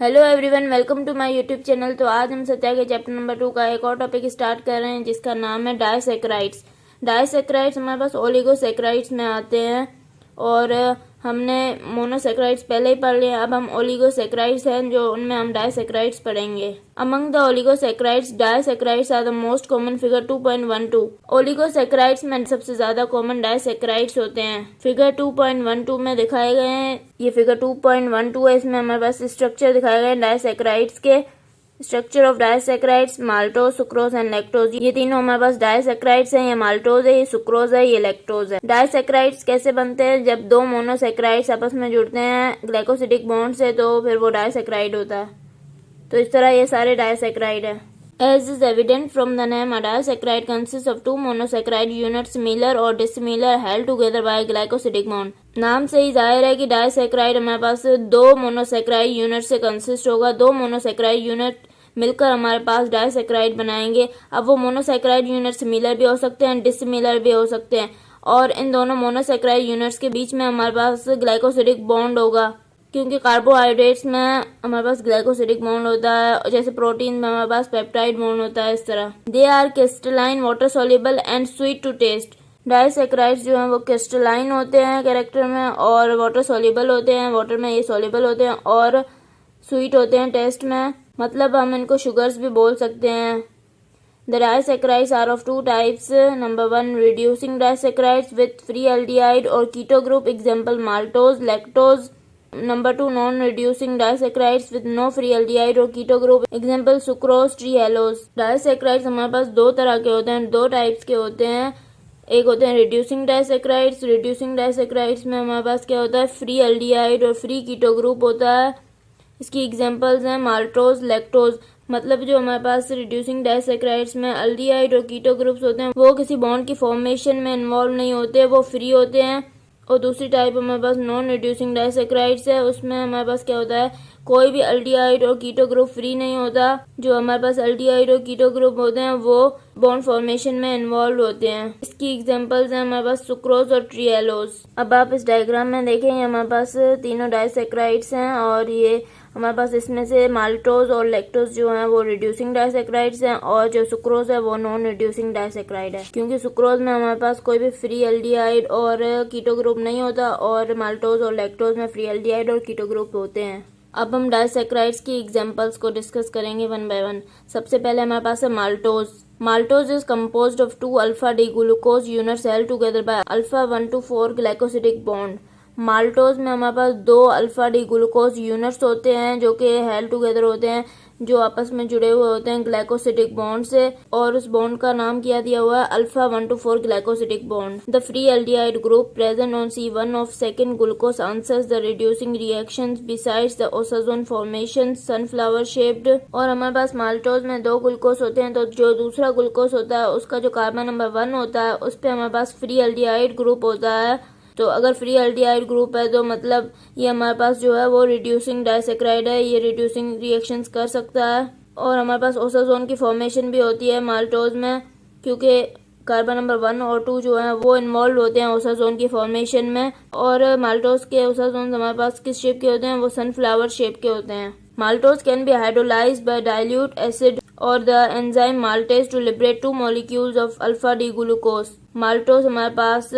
Hello everyone, welcome to my YouTube channel. तो आज हम सत्या के चैप्टर नंबर 2 का एक और टॉपिक स्टार्ट कर रहे हैं जिसका नाम है डाइसैकराइड्स। डाइसैकराइड्स हमारे पास ओलिगोसैकराइड्स में आते हैं और हमने मोनोसैकराइड्स पहले ही पढ़ लिए। अब हम ओलिगोसैकराइड्स हैं जो उनमें हम डाइसैकराइड्स पढ़ेंगे। Among the oligosaccharides, disaccharides are the most common. Figure 2.12। Oligosaccharides में सबसे ज्यादा कॉमन डाइसैकराइड्स होते हैं। फिगर 2.12 में दिखाए गए हैं। ये फिगर 2.12 है। इसमें हमारे पास स्ट्रक्चर दिखाए गए हैं डाइसैकराइड्स के। Structure of disaccharides, maltose, sucrose and lactose. ये तीनों हमारे पास डाइसैकराइड्स हैं। ये माल्टोज है, ये सुक्रोज है, ये लैक्टोज है। डाइसैकराइड्स कैसे बनते हैं? जब दो मोनोसैकराइड्स आपस में जुड़ते हैं ग्लाइकोसिडिक बॉन्ड से तो फिर वो डाइसैकराइड होता है। तो इस तरह ये सारे डाइसैकराइड है। As is evident from the name, a disaccharide consists of two monosaccharide units similar or dissimilar held together by glycosidic bond। नाम से ही जाहिर है कि डाइसैकराइड हमारे पास दो मोनोसैकराइड यूनिट से कंसिस्ट होगा। दो मोनोसैकराइड यूनिट मिलकर हमारे पास डाइसैकराइड बनाएंगे। अब वो मोनोसैकराइड यूनिट सिमिलर भी हो सकते हैं, डिसिमिलर भी हो सकते हैं और इन दोनों मोनोसैकराइड यूनिट्स के बीच में हमारे पास ग्लाइकोसिडिक बॉन्ड होगा क्योंकि कार्बोहाइड्रेट्स में हमारे पास ग्लाइकोसिडिक बॉन्ड होता है, जैसे प्रोटीन में हमारे पास पेप्टाइड बॉन्ड होता है। इस तरह they are crystalline, water soluble and sweet to taste. Disaccharides जो हैं वो क्रिस्टलाइन होते हैं कैरेक्टर में और वाटर सोल्यूबल होते हैं, वाटर में ये सोल्यूबल होते हैं और स्वीट होते हैं टेस्ट में। मतलब हम इनको शुगर्स भी बोल सकते हैं। The disaccharides are of two types. Number 1, reducing disaccharides with free aldehyde or keto group, example maltose, lactose. Number 2, non-reducing disaccharides with no free aldehyde or keto group, example sucrose, trehalose। disaccharides हमारे पास दो तरह के होते हैं, दो types के होते हैं। एक होते हैं रिड्यूसिंग डाइसैकराइड्स। रिड्यूसिंग डाइसैकराइड्स में हमारे पास क्या होता है? फ्री एल्डिहाइड और फ्री कीटो ग्रुप होता है। इसकी एग्जांपल्स हैं माल्टोज, लैक्टोज। मतलब जो हमारे पास रिड्यूसिंग डाइसैकराइड्स में एल्डिहाइड और कीटो ग्रुप्स होते हैं वो किसी बॉन्ड की फॉर्मेशन में इन्वॉल्व नहीं होते, वो फ्री होते हैं। और दूसरी टाइप हमारे पास नॉन रिड्यूसिंग डाइसैकराइड्स है। उसमें हमारे पास क्या होता है? कोई भी एल्डिहाइड और कीटो ग्रुप फ्री नहीं होता। जो हमारे पास एल्डिहाइड और कीटो ग्रुप होते हैं वो बॉन्ड फॉर्मेशन में इन्वॉल्व होते हैं। इसकी एग्जांपल्स हैं हमारे पास सुक्रोज और ट्रिएलोज। अब आप इस डायग्राम में देखें, हमारे पास तीनों डाइसैकराइड्स हैं और ये हमारे पास इसमें से माल्टोज और लैक्टोज जो हैं वो रिड्यूसिंग डाइसैकराइड्स हैं और जो सुक्रोज है वो नॉन रिड्यूसिंग डाइसैकराइड है क्योंकि सुक्रोज में हमारे पास कोई भी फ्री एल्डिहाइड और कीटो ग्रुप नहीं होता और माल्टोज और लैक्टोज में फ्री एल्डिहाइड और कीटो ग्रुप होते हैं। अब हम डाइसैकराइड्स की एग्जांपल्स को डिस्कस करेंगे वन बाय वन। सबसे पहले हमारे पास है maltose. Maltose is composed of two alpha D glucose units held together by alpha 1 to 4 glycosidic bond। Maltose में हमारे पास दो अल्फा डी ग्लूकोज यूनिट्स होते हैं जो कि हेल्ड टुगेदर होते हैं, जो आपस में जुड़े हुए होते हैं ग्लाइकोसिडिक बॉन्ड से और उस बॉन्ड का नाम क्या दिया हुआ है? Alpha 1 to 4 glycosidic bond. The free aldehyde group present on C1 of second glucose answers the reducing reactions besides the osazone formation sunflower shaped. और हमारे पास माल्टोज में दो ग्लूकोज होते हैं तो जो दूसरा ग्लूकोज होता है उसका जो कार्बन नंबर 1 होता है उस पर हमारे पास फ्री एल्डिहाइड ग्रुप होता है। तो अगर फ्री एल्डिहाइड ग्रुप है तो मतलब ये हमारे पास जो है वो रिड्यूसिंग डाइसैकराइड है, ये रिड्यूसिंग रिएक्शंस कर सकता है। और हमारे पास ओसाजोन की फॉर्मेशन भी होती है माल्टोज में क्योंकि कार्बन नंबर 1 और 2 जो है वो इन्वॉल्व होते हैं ओसाजोन की फॉर्मेशन में। और माल्टोज के ओसाजोन हमारे पास किस शेप के होते हैं? वो सनफ्लावर शेप के होते हैं। Maltose can be hydrolyzed by dilute acid or the enzyme maltase to liberate two molecules of alpha D glucose। Maltose हमारे पास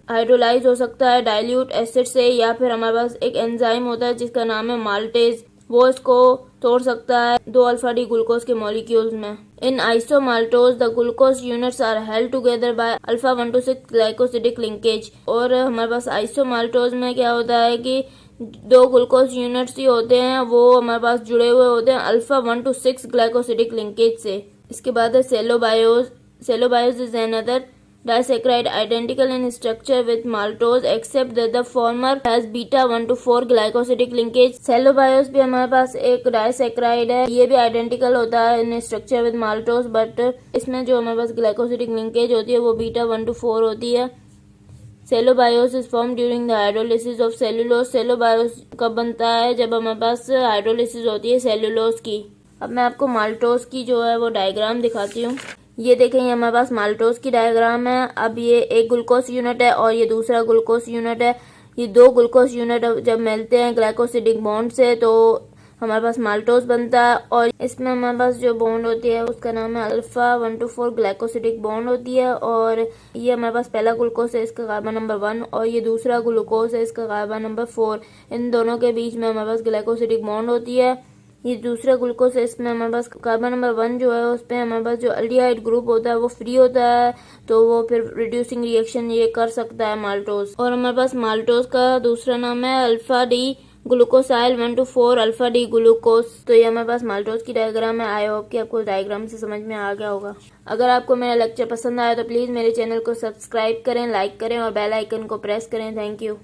हाइड्रोलाइज हो सकता है डाइल्यूट एसिड से या फिर हमारे पास एक एंजाइम होता है जिसका नाम है माल्टेज, वो इसको तोड़ सकता है दो अल्फा डी ग्लूकोज के मॉलिक्यूल्स में। In isomaltose the glucose units are held together by alpha 1 to 6 glycosidic linkage. और हमारे पास आइसोमाल्टोज में क्या होता है कि दो ग्लूकोज यूनिट्स ही होते हैं वो हमारे पास जुड़े हुए होते हैं अल्फा 1 to 6 ग्लाइकोसिडिक लिंकेज से। इसके बाद है सेलोबायोज। सेलोबायोज is another disaccharide identical in structure with maltose except that the former has beta 1 to 4 glycosidic linkage। सेलोबायोस भी हमारे पास एक डाइसैकराइड है, ये भी आइडेंटिकल होता है इन स्ट्रक्चर विद माल्टोस बट इसमें जो हमारे पास ग्लाइकोसिडिक लिंकेज होती है वो बीटा 1 to 4 होती है। Cellobiose is form during the hydrolysis of cellulose. Cellobiose कब बनता है? जब हमारे पास हाइड्रोलिसिस होती है सेलुलोज की। अब मैं आपको माल्टोस की जो है वो डायग्राम दिखाती हूँ। ये देखें, ये हमारे पास माल्टोज की डायग्राम है। अब ये एक ग्लूकोज यूनिट है और ये दूसरा ग्लूकोज यूनिट है। ये दो ग्लूकोज यूनिट जब मिलते हैं ग्लाइकोसिडिक बॉन्ड से तो हमारे पास माल्टोज बनता है और इसमें हमारे पास जो बॉन्ड होती है उसका नाम है अल्फा 1,2,4 ग्लाइकोसिडिक बॉन्ड होती है। और ये हमारे पास पहला ग्लूकोज है, इसका कार्बन नंबर 1 और ये दूसरा ग्लूकोज है, इसका कार्बन नंबर 4। इन दोनों के बीच में हमारे पास ग्लाइकोसिडिक बॉन्ड होती है। ये दूसरा ग्लूकोज है, इसमें हमारे पास कार्बन नंबर 1 जो है उस पर हमारे पास जो अल्डिहाइड ग्रुप होता है वो फ्री होता है, तो वो फिर रिड्यूसिंग रिएक्शन ये कर सकता है माल्टोज। और हमारे पास माल्टोज का दूसरा नाम है alpha D glucosyl 1,2,4 alpha D glucose. तो ये हमारे पास माल्टोज की डायग्राम है। आई होप कि आपको डायग्राम से समझ में आ गया होगा। अगर आपको मेरा लेक्चर पसंद आया तो प्लीज मेरे चैनल को सब्सक्राइब करें, लाइक करें और बेल आइकन को प्रेस करें। Thank you.